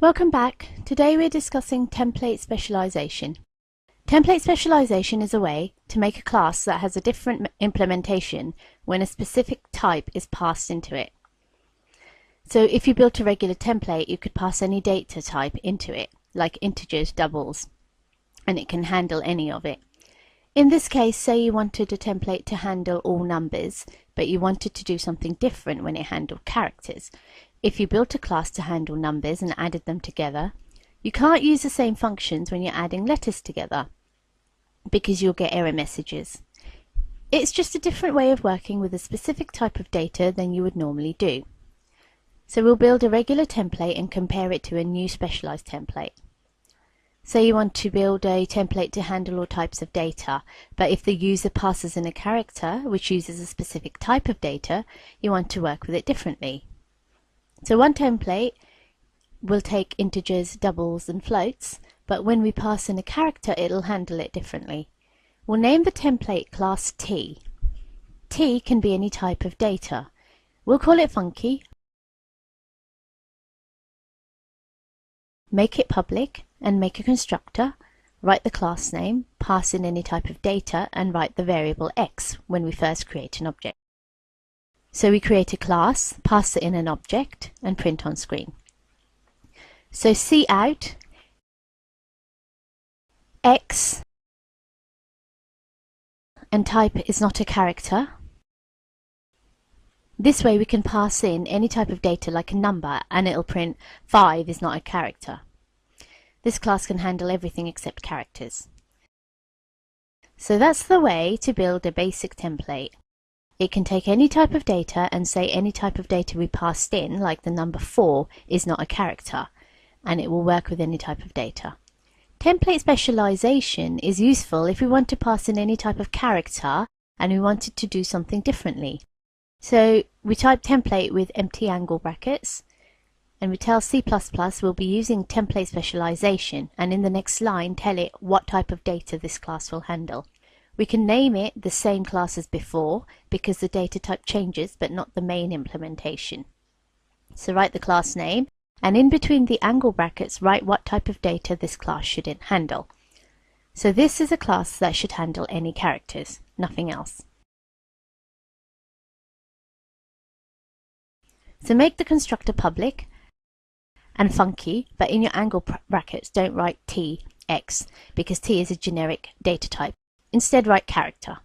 Welcome back. Today we're discussing template specialization. Template specialization is a way to make a class that has a different implementation when a specific type is passed into it. So if you built a regular template, you could pass any data type into it, like integers, doubles, and it can handle any of it. In this case, say you wanted a template to handle all numbers, but you wanted to do something different when it handled characters. If you built a class to handle numbers and added them together, you can't use the same functions when you're adding letters together, because you'll get error messages. It's just a different way of working with a specific type of data than you would normally do. So we'll build a regular template and compare it to a new specialized template. Say you want to build a template to handle all types of data, but if the user passes in a character which uses a specific type of data, you want to work with it differently. So one template will take integers, doubles and floats, but when we pass in a character it'll handle it differently. We'll name the template class T. T can be any type of data. We'll call it funky, make it public and make a constructor, write the class name, pass in any type of data and write the variable x when we first create an object. So we create a class, pass it in an object and print on screen. So cout x and type is not a character. This way we can pass in any type of data like a number and it'll print 5 is not a character. This class can handle everything except characters. So that's the way to build a basic template. It can take any type of data and say any type of data we passed in, like the number 4, is not a character, and it will work with any type of data. Template specialization is useful if we want to pass in any type of character and we wanted to do something differently. So we type template with empty angle brackets and we tell C++ we'll be using template specialization, and in the next line tell it what type of data this class will handle. We can name it the same class as before because the data type changes but not the main implementation. So write the class name and in between the angle brackets write what type of data this class should handle. So this is a class that should handle any characters, nothing else. So make the constructor public and funky, but in your angle brackets don't write t, x, because t is a generic data type. Instead write character.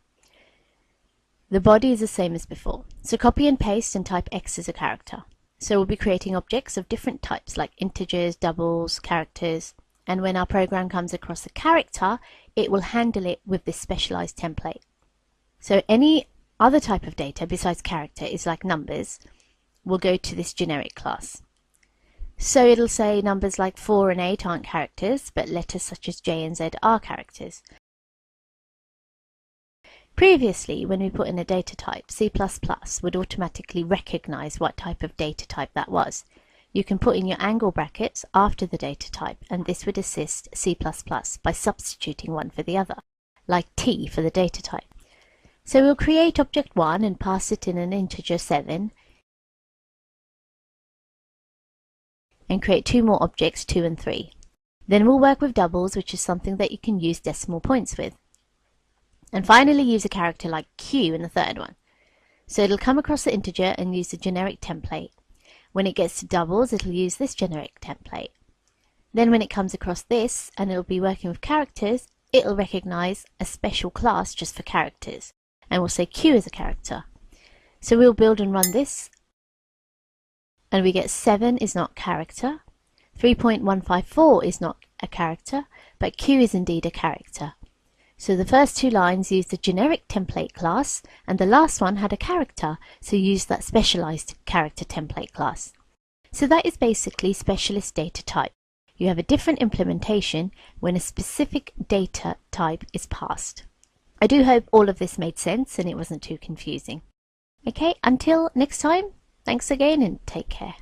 The body is the same as before. So copy and paste and type x as a character. So we'll be creating objects of different types like integers, doubles, characters, and when our program comes across a character, it will handle it with this specialized template. So any other type of data besides character is like numbers, will go to this generic class. So it'll say numbers like 4 and 8 aren't characters, but letters such as J and Z are characters. Previously, when we put in a data type, C++ would automatically recognize what type of data type that was. You can put in your angle brackets after the data type, and this would assist C++ by substituting one for the other, like T for the data type. So we'll create object 1 and pass it in an integer 7, and create 2 more objects, 2 and 3. Then we'll work with doubles, which is something that you can use decimal points with. And finally use a character like Q in the third one. So it'll come across the integer and use the generic template. When it gets to doubles, it'll use this generic template. Then when it comes across this, and it'll be working with characters, it'll recognize a special class just for characters. And we'll say Q is a character. So we'll build and run this, and we get 7 is not character, 3.154 is not a character, but Q is indeed a character. So the first 2 lines use the generic template class, and the last one had a character, so use that specialized character template class. So that is basically specialist data type. You have a different implementation when a specific data type is passed. I do hope all of this made sense and it wasn't too confusing. Okay, until next time, thanks again and take care.